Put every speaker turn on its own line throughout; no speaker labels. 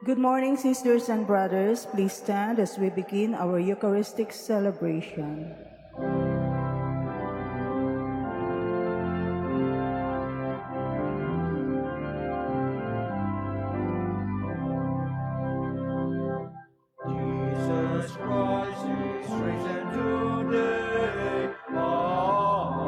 Good morning, sisters and brothers. Please stand as we begin our Eucharistic celebration.
Jesus Christ is risen today. Alleluia.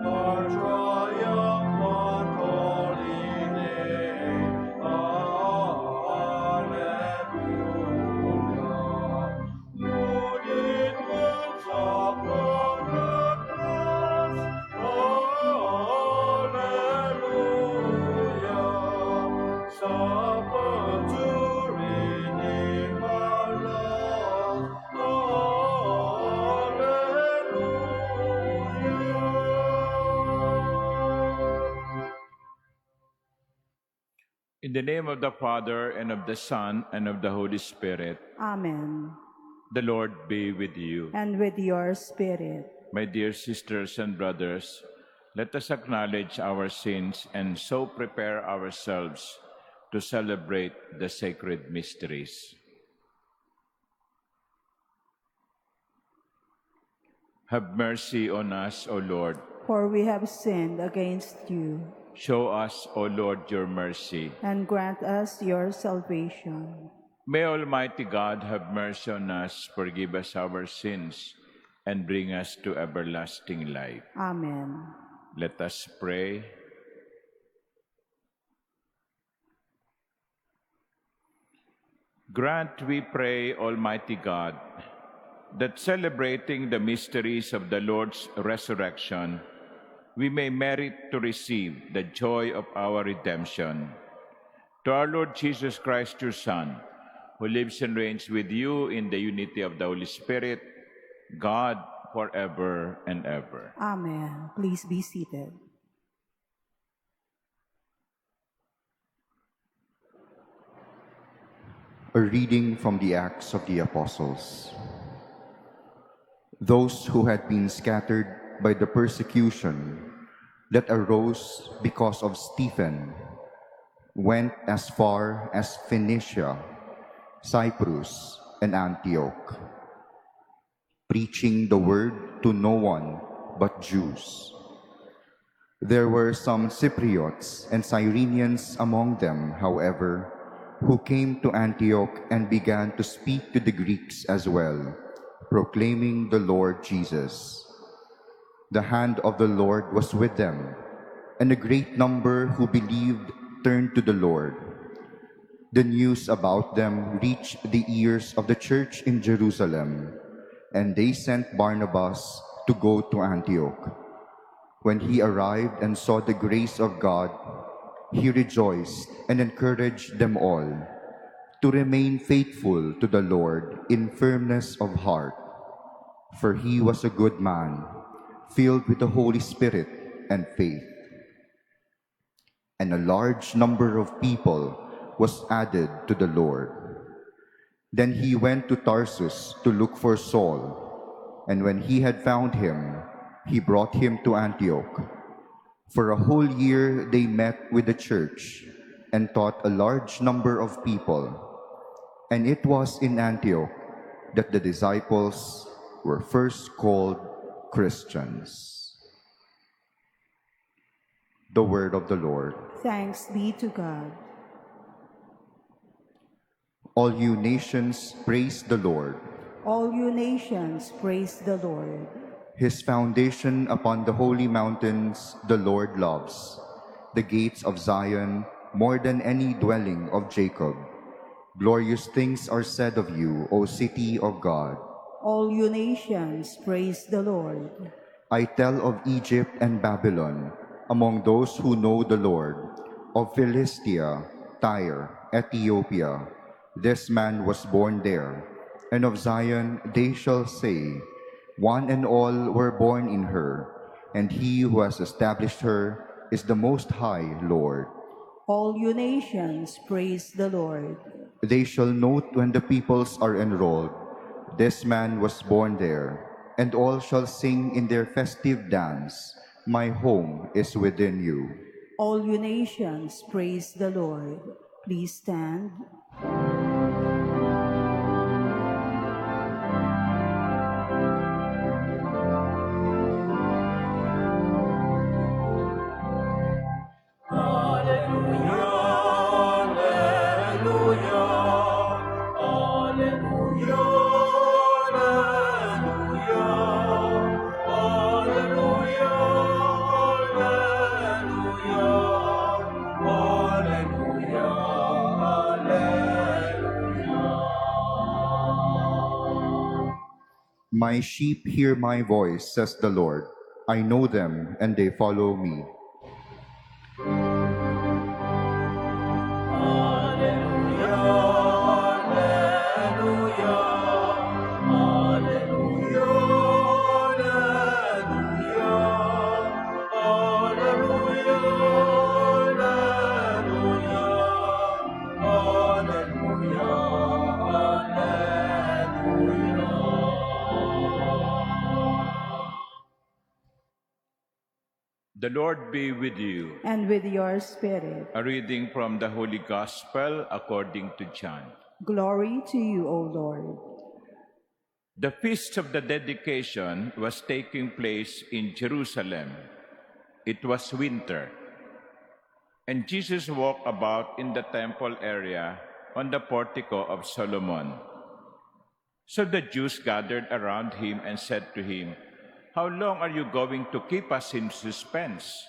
Our triumphant holy name. Alleluia. Good it works upon the cross. Alleluia. Suffer to redeem our lost. Alleluia.
In the name of the Father, and of the Son, and of the Holy Spirit,
Amen.
the Lord be with you.
And with your spirit.
My dear sisters and brothers, let us acknowledge our sins and so prepare ourselves to celebrate the sacred mysteries. Have mercy on us, O Lord.
For we have sinned against you,
Show us, O Lord, your mercy.
and grant us your salvation.
May Almighty God have mercy on us, forgive us our sins, and bring us to everlasting life.
Amen.
Let us pray. Grant, we pray, Almighty God, that celebrating the mysteries of the Lord's resurrection, we may merit to receive the joy of our redemption. To our Lord Jesus Christ, your Son, who lives and reigns with you in the unity of the Holy Spirit, God, forever and ever.
Amen. Please be seated.
A reading from the Acts of the Apostles. Those who had been scattered by the persecution that arose because of Stephen went as far as Phoenicia, Cyprus, and Antioch, preaching the word to no one but Jews. There were some Cypriots and Cyrenians among them, however, who came to Antioch and began to speak to the Greeks as well, proclaiming the Lord Jesus. The hand of the Lord was with them, and a great number who believed turned to the Lord. The news about them reached the ears of the church in Jerusalem, and they sent Barnabas to go to Antioch. When he arrived and saw the grace of God, he rejoiced and encouraged them all to remain faithful to the Lord in firmness of heart. For he was a good man, filled with the Holy Spirit and faith. And a large number of people was added to the Lord. Then he went to Tarsus to look for Saul, and when he had found him, he brought him to Antioch. For a whole year they met with the church and taught a large number of people. And it was in Antioch that the disciples were first called Christians. The word of the Lord.
Thanks be to God.
All you nations, praise the Lord.
All you nations, praise the Lord.
His foundation upon the holy mountains the Lord loves, the gates of Zion more than any dwelling of Jacob. Glorious things are said of you, O city of God.
All you nations, praise the Lord.
I tell of Egypt and Babylon, among those who know the Lord, of Philistia, Tyre, Ethiopia. This man was born there, and of Zion they shall say, one and all were born in her, and he who has established her is the Most High Lord.
All you nations, praise the Lord.
They shall note when the peoples are enrolled, this man was born there, and all shall sing in their festive dance, my home is within you.
All you nations, praise the Lord. Please stand.
My sheep hear my voice, says the Lord. I know them, and they follow me.
The Lord be with you.
And with your spirit.
A reading from the Holy Gospel according to John.
Glory to you, O Lord.
The feast of the dedication was taking place in Jerusalem. It was winter, and Jesus walked about in the temple area on the portico of Solomon. So the Jews gathered around him and said to him, "How long are you going to keep us in suspense?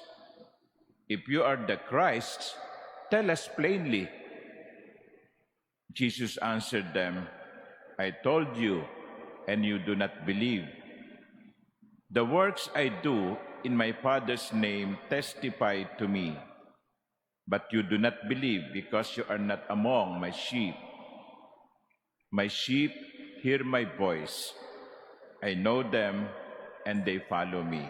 If you are the Christ, tell us plainly." Jesus answered them, "I told you, and you do not believe. The works I do in my Father's name testify to me, but you do not believe because you are not among my sheep. My sheep hear my voice. I know them, and they follow me.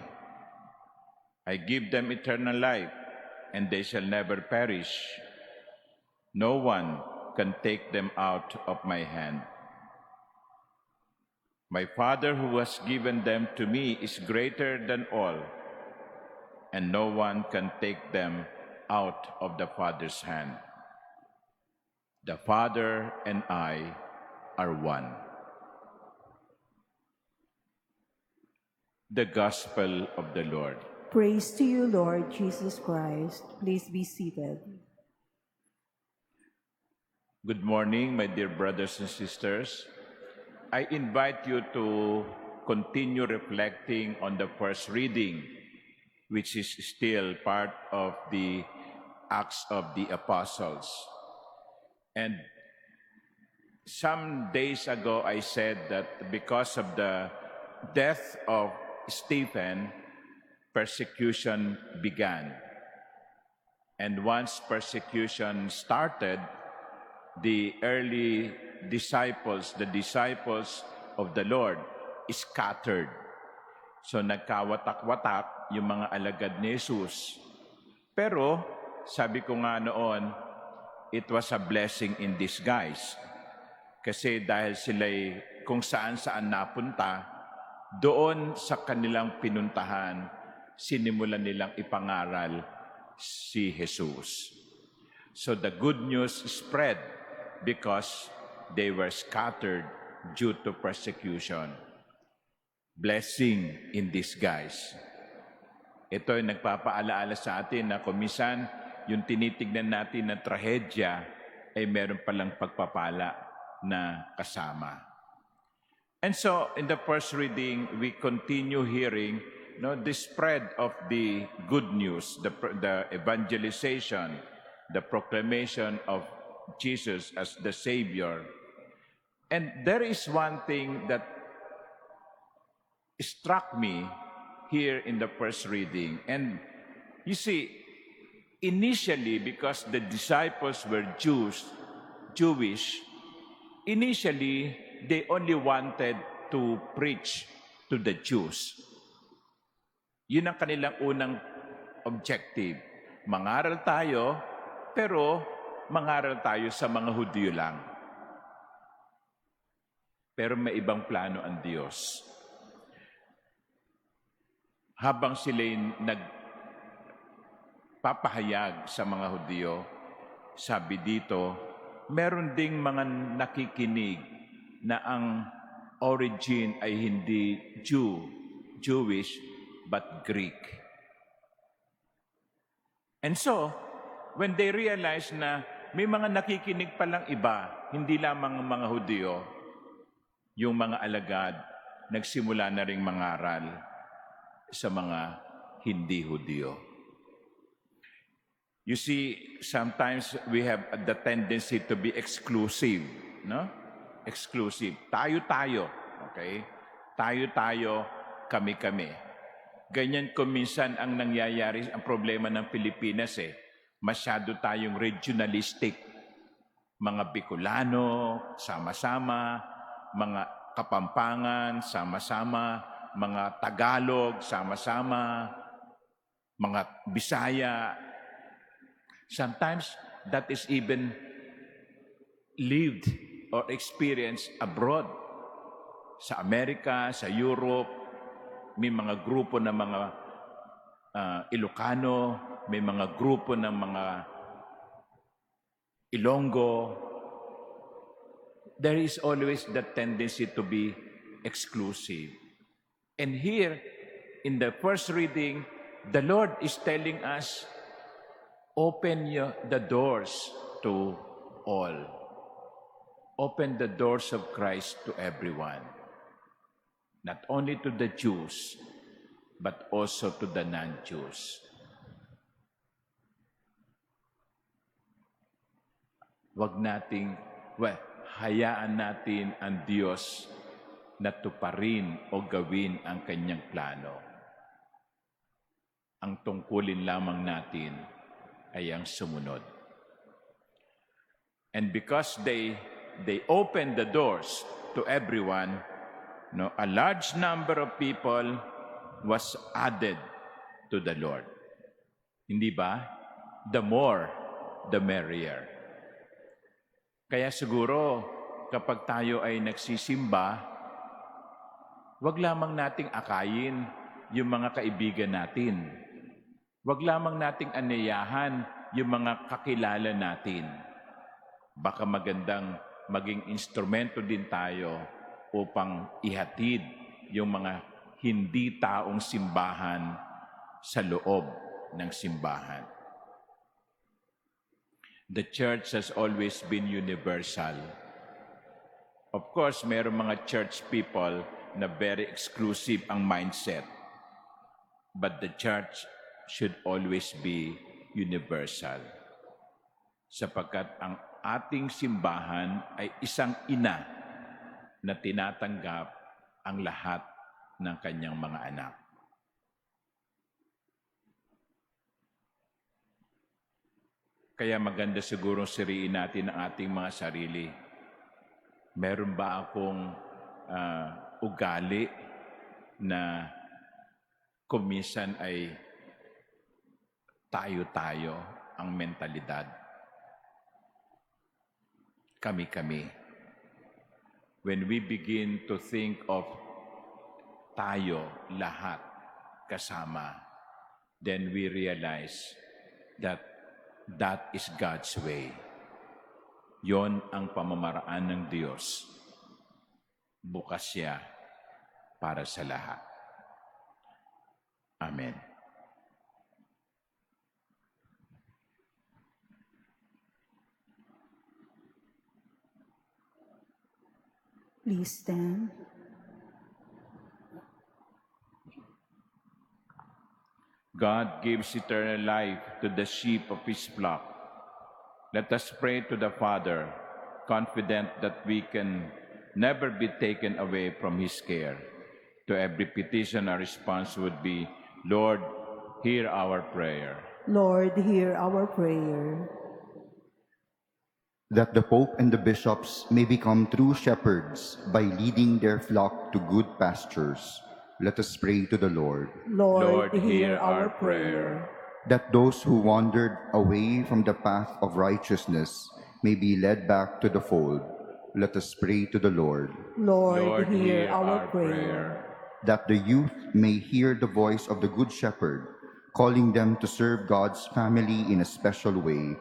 I give them eternal life, and they shall never perish. No one can take them out of my hand. My Father who has given them to me is greater than all, and no one can take them out of the Father's hand. The Father and I are one." The Gospel of the Lord.
Praise to you, Lord Jesus Christ. Please be seated.
Good morning, my dear brothers and sisters. I invite you to continue reflecting on the first reading, which is still part of the Acts of the Apostles. And some days ago, I said that because of the death of Stephen, persecution began. And once persecution started, the early disciples, the disciples of the Lord, scattered. So nagkawatak-watak yung mga alagad ni Jesus. Pero, sabi ko nga noon, it was a blessing in disguise. Kasi dahil sila'y kung saan-saan napunta, doon sa kanilang pinuntahan, sinimulan nilang ipangaral si Jesus. So the good news spread because they were scattered due to persecution. Blessing in disguise. Ito ay nagpapaalaala sa atin na kumisan yung tinitignan natin na trahedya ay meron palang pagpapala na kasama. And so, in the first reading, we continue hearing the spread of the good news, the evangelization, the proclamation of Jesus as the Savior. And there is one thing that struck me here in the first reading. And you see, initially, because the disciples were Jewish, initially, they only wanted to preach to the Jews. Yun ang kanilang unang objective. Mangaral tayo, pero mangaral tayo sa mga Hudyo lang. Pero may ibang plano ang Diyos. Habang sila'y papahayag sa mga Hudyo. Sabi dito, meron ding mga nakikinig na ang origin ay hindi Jewish, but Greek. And so, when they realize na may mga nakikinig palang iba, hindi lamang ang mga Hudyo, yung mga alagad, nagsimula na ring mangaral sa mga hindi Hudyo. You see, sometimes we have the tendency to be exclusive, no? Exclusive. Tayo-tayo, okay? Tayo-tayo, kami-kami. Ganyan kung minsan ang nangyayari, ang problema ng Pilipinas masyado tayong regionalistic. Mga Bicolano, sama-sama, mga Kapampangan, sama-sama, mga Tagalog, sama-sama, mga Bisaya. Sometimes that is even lived or experienced abroad. Sa Amerika, sa Europe, may mga grupo ng mga Ilocano, may mga grupo ng mga Ilonggo. There is always that tendency to be exclusive. And here, in the first reading, the Lord is telling us, open the doors to all. Open the doors of Christ to everyone. Not only to the Jews, but also to the non-Jews. Hayaan natin ang Diyos na tuparin o gawin ang kanyang plano. Ang tungkulin lamang natin ay ang sumunod. And because they opened the doors to everyone, a large number of people was added to the Lord. Hindi ba? The more, the merrier. Kaya siguro, kapag tayo ay nagsisimba, wag lamang nating akayin yung mga kaibigan natin. Wag lamang nating anayahan yung mga kakilala natin. Baka magandang maging instrumento din tayo upang ihatid yung mga hindi taong simbahan sa loob ng simbahan. The church has always been universal. Of course, mayroong mga church people na very exclusive ang mindset. But the church should always be universal. Sapagkat ang ating simbahan ay isang ina na tinatanggap ang lahat ng kanyang mga anak. Kaya maganda siguro siriin natin ang ating mga sarili. Meron ba akong ugali na kuminsan ay tayo-tayo ang mentalidad? Kami-kami. When we begin to think of tayo, lahat, kasama, then we realize that that is God's way. Yon ang pamamaraan ng Diyos. Bukas siya para sa lahat. Amen.
Please stand.
God gives eternal life to the sheep of His flock. Let us pray to the Father, confident that we can never be taken away from His care. To every petition, our response would be, Lord, hear our prayer.
Lord, hear our prayer.
That the Pope and the bishops may become true shepherds by leading their flock to good pastures. Let us pray to the Lord.
Lord, hear our prayer.
That those who wandered away from the path of righteousness may be led back to the fold. Let us pray to the Lord.
Lord, hear our prayer.
That the youth may hear the voice of the Good Shepherd, calling them to serve God's family in a special way.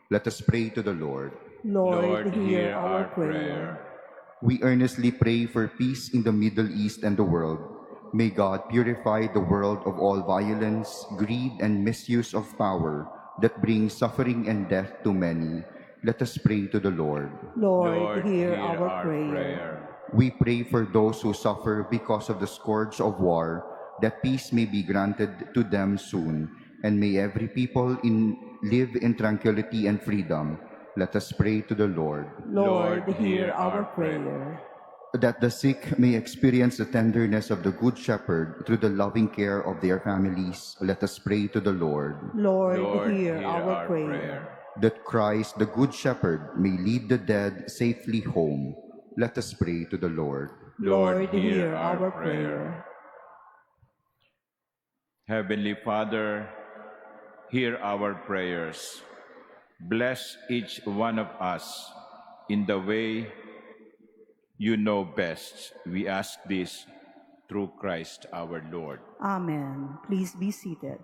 Let us pray to the Lord.
Lord, hear our prayer.
We earnestly pray for peace in the Middle East and the world. May God purify the world of all violence, greed, and misuse of power that brings suffering and death to many. Let us pray to the Lord.
Lord, hear our prayer.
We pray for those who suffer because of the scourge of war, that peace may be granted to them soon, and may every people live in tranquility and freedom. Let us pray to the Lord.
Lord, hear our prayer.
That the sick may experience the tenderness of the Good Shepherd through the loving care of their families. Let us pray to the Lord.
Lord, hear our prayer.
That Christ, the Good Shepherd, may lead the dead safely home. Let us pray to the Lord.
Lord, hear our prayer.
Heavenly Father, hear our prayers. Bless each one of us in the way you know best. We ask this through Christ our Lord.
Amen. Please be seated.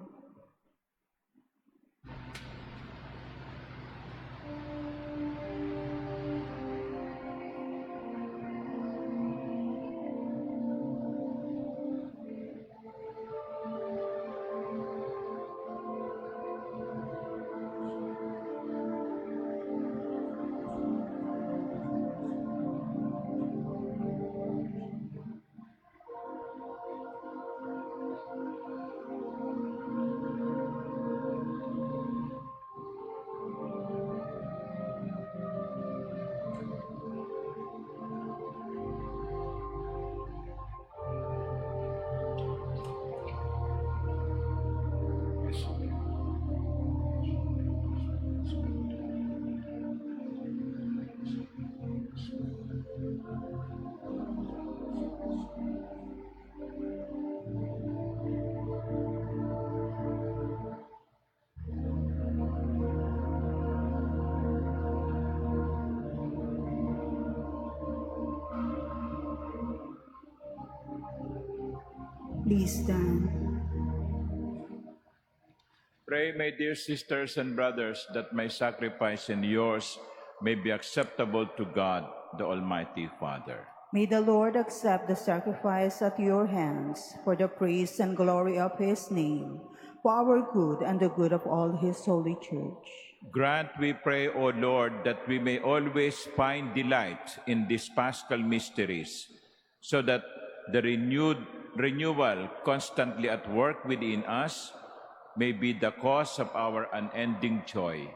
Please stand.
Pray, my dear sisters and brothers, that my sacrifice and yours may be acceptable to God, the Almighty Father.
May the Lord accept the sacrifice at your hands for the praise and glory of his name, for our good and the good of all his holy church.
Grant, we pray, O Lord, that we may always find delight in these Paschal mysteries, so that the renewal constantly at work within us may be the cause of our unending joy.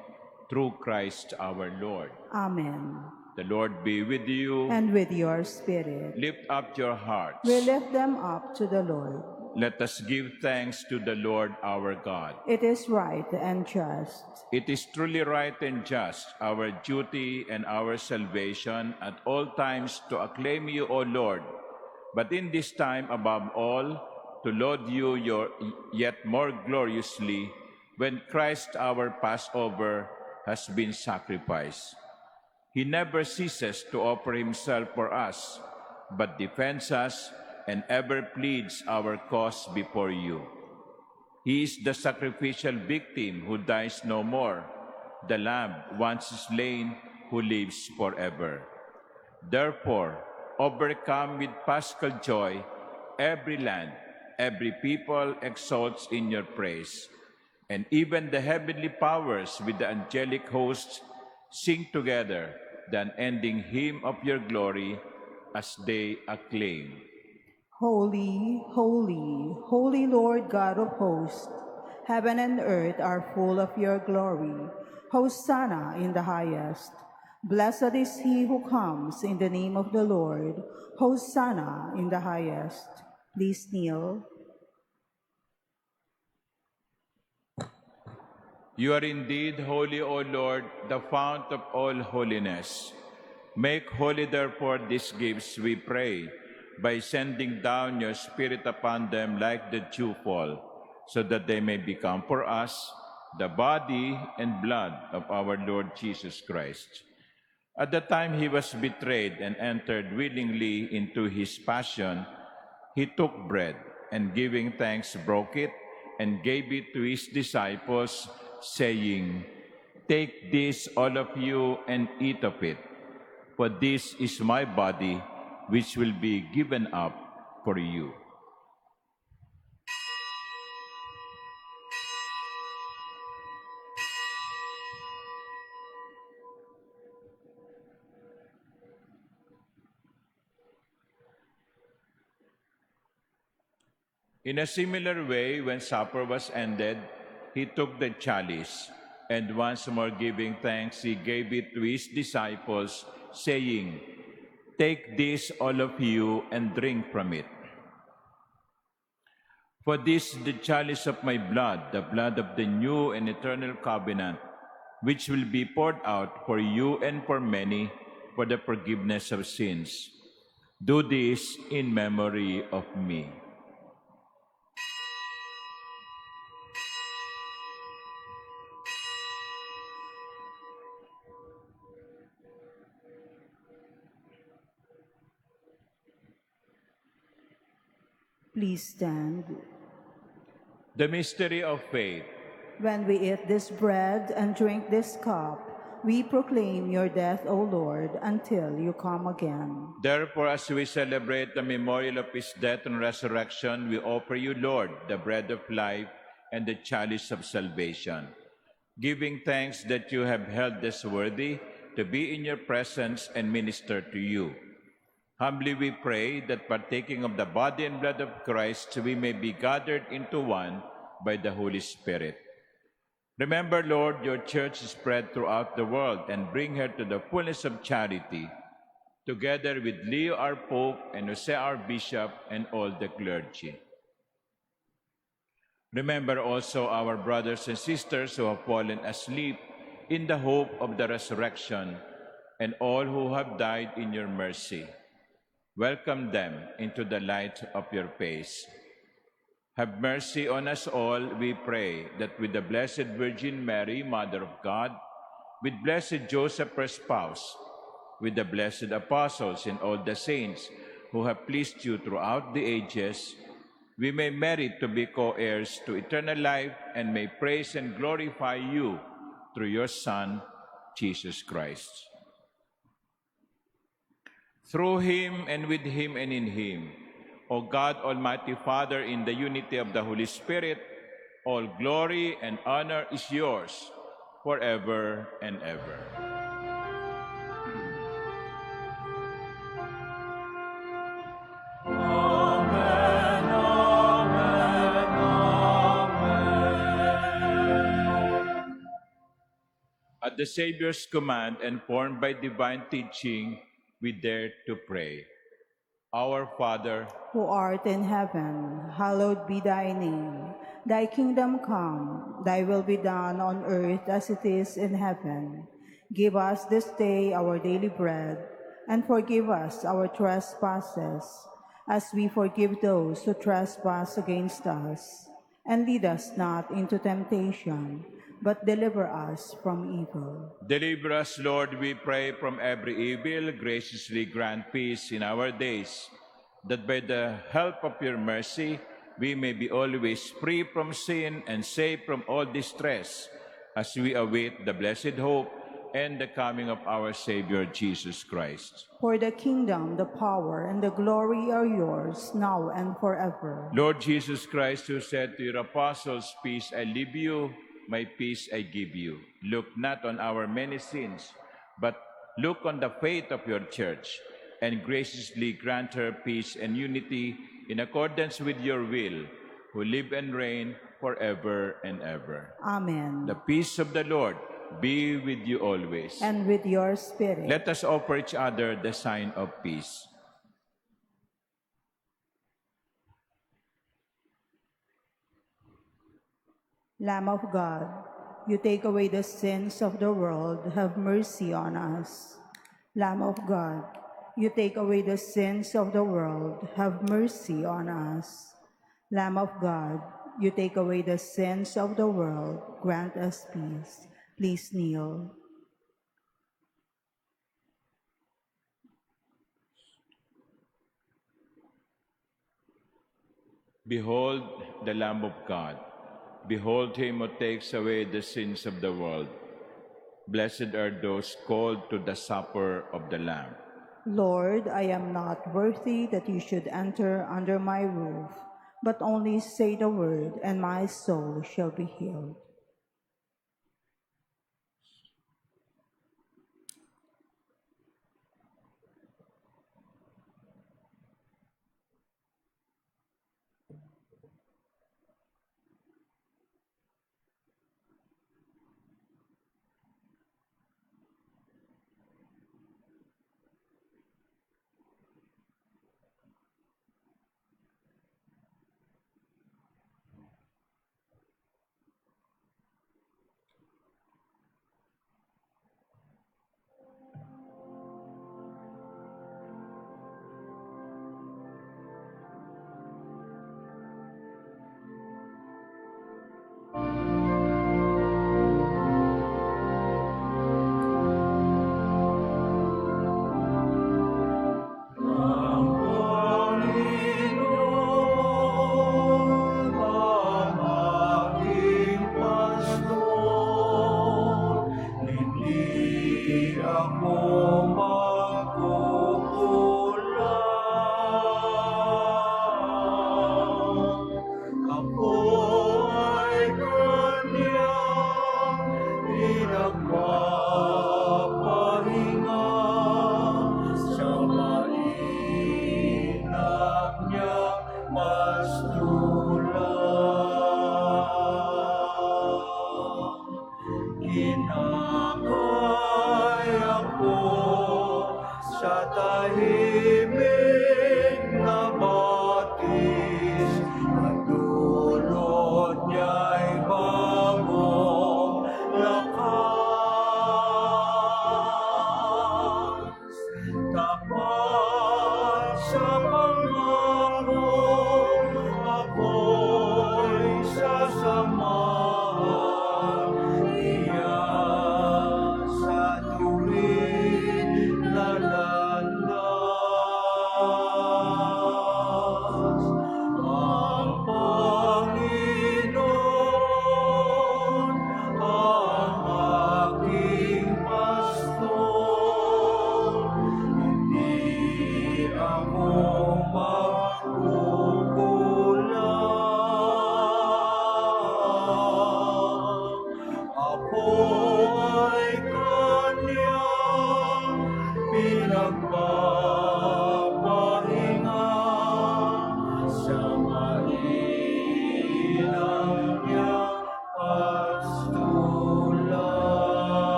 Through Christ our Lord.
Amen.
The Lord be with you.
And with your spirit.
Lift up your hearts.
We lift them up to the Lord.
Let us give thanks to the Lord our God.
It is right and just.
It is truly right and just, our duty and our salvation at all times to acclaim you, O Lord, but in this time above all, to laud you yet more gloriously when Christ our Passover has been sacrificed. He never ceases to offer himself for us, but defends us and ever pleads our cause before you. He is the sacrificial victim who dies no more, the Lamb once slain who lives forever. Therefore, overcome with paschal joy, every land, every people exalts in your praise, and even the heavenly powers with the angelic hosts sing together the unending hymn of your glory as they acclaim.
Holy, holy, holy Lord God of hosts, heaven and earth are full of your glory. Hosanna in the highest. Blessed is he who comes in the name of the Lord. Hosanna in the highest. Please kneel.
You are indeed holy, O Lord, the fount of all holiness. Make holy, therefore, these gifts, we pray, by sending down your Spirit upon them like the dewfall, so that they may become for us the body and blood of our Lord Jesus Christ. At the time he was betrayed and entered willingly into his passion, he took bread, and giving thanks, broke it, and gave it to his disciples, saying, "Take this, all of you, and eat of it, for this is my body, which will be given up for you." In a similar way, when supper was ended, he took the chalice, and once more giving thanks, he gave it to his disciples, saying, "Take this, all of you, and drink from it. For this is the chalice of my blood, the blood of the new and eternal covenant, which will be poured out for you and for many for the forgiveness of sins. Do this in memory of me."
Please stand.
The mystery of faith.
When we eat this bread and drink this cup, we proclaim your death, O Lord, until you come again.
Therefore, as we celebrate the memorial of his death and resurrection, we offer you, Lord, the bread of life and the chalice of salvation, giving thanks that you have held us worthy to be in your presence and minister to you. Humbly we pray that partaking of the body and blood of Christ, we may be gathered into one by the Holy Spirit. Remember, Lord, your church is spread throughout the world, and bring her to the fullness of charity, together with Leo our Pope and Jose our Bishop and all the clergy. Remember also our brothers and sisters who have fallen asleep in the hope of the resurrection, and all who have died in your mercy. Welcome them into the light of your face. Have mercy on us all, we pray, that with the Blessed Virgin Mary, Mother of God, with blessed Joseph, her spouse, with the blessed apostles and all the saints who have pleased you throughout the ages, we may merit to be co-heirs to eternal life and may praise and glorify you through your Son, Jesus Christ. Through him and with him and in him, O God, Almighty Father, in the unity of the Holy Spirit, all glory and honor is yours forever and ever.
Amen, amen, amen.
At the Savior's command and formed by divine teaching, we dare to pray. Our Father,
Who art in heaven, hallowed be thy name. Thy kingdom come, thy will be done on earth as it is in heaven. Give us this day our daily bread, and forgive us our trespasses, as we forgive those who trespass against us. And lead us not into temptation, but deliver us from evil.
deliver us, Lord, we pray, from every evil. Graciously grant peace in our days, that by the help of your mercy, we may be always free from sin and safe from all distress, as we await the blessed hope and the coming of our Savior, Jesus Christ.
For the kingdom, the power, and the glory are yours, now and forever.
Lord Jesus Christ, who said to your apostles, "Peace I leave you, my peace I give you." Look not on our many sins, but look on the faith of your church, and graciously grant her peace and unity in accordance with your will, who live and reign forever and ever.
Amen.
The peace of the Lord be with you always.
And with your spirit.
Let us offer each other the sign of peace.
Lamb of God, you take away the sins of the world, have mercy on us. Lamb of God, you take away the sins of the world, have mercy on us. Lamb of God, you take away the sins of the world, grant us peace. Please kneel.
Behold the Lamb of God. Behold him who takes away the sins of the world. Blessed are those called to the supper of the Lamb.
Lord, I am not worthy that you should enter under my roof, but only say the word, and my soul shall be healed.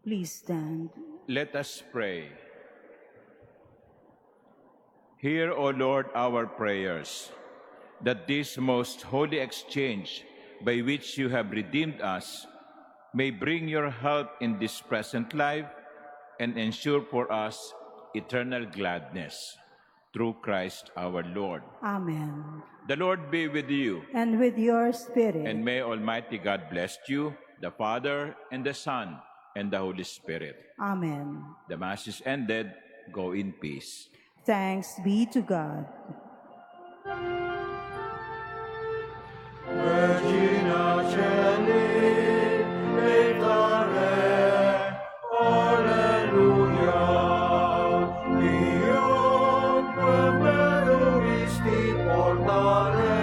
Please stand.
Let us pray. Hear, O Lord, our prayers, that this most holy exchange by which you have redeemed us may bring your help in this present life and ensure for us eternal gladness. Through Christ our Lord.
Amen.
The Lord be with you.
And with your spirit.
And may Almighty God bless you, the Father, and the Son, and the Holy Spirit.
Amen.
The Mass is ended. Go in peace.
Thanks be to God.
Regina Caeli, laetare, alleluia. Io meruisti portare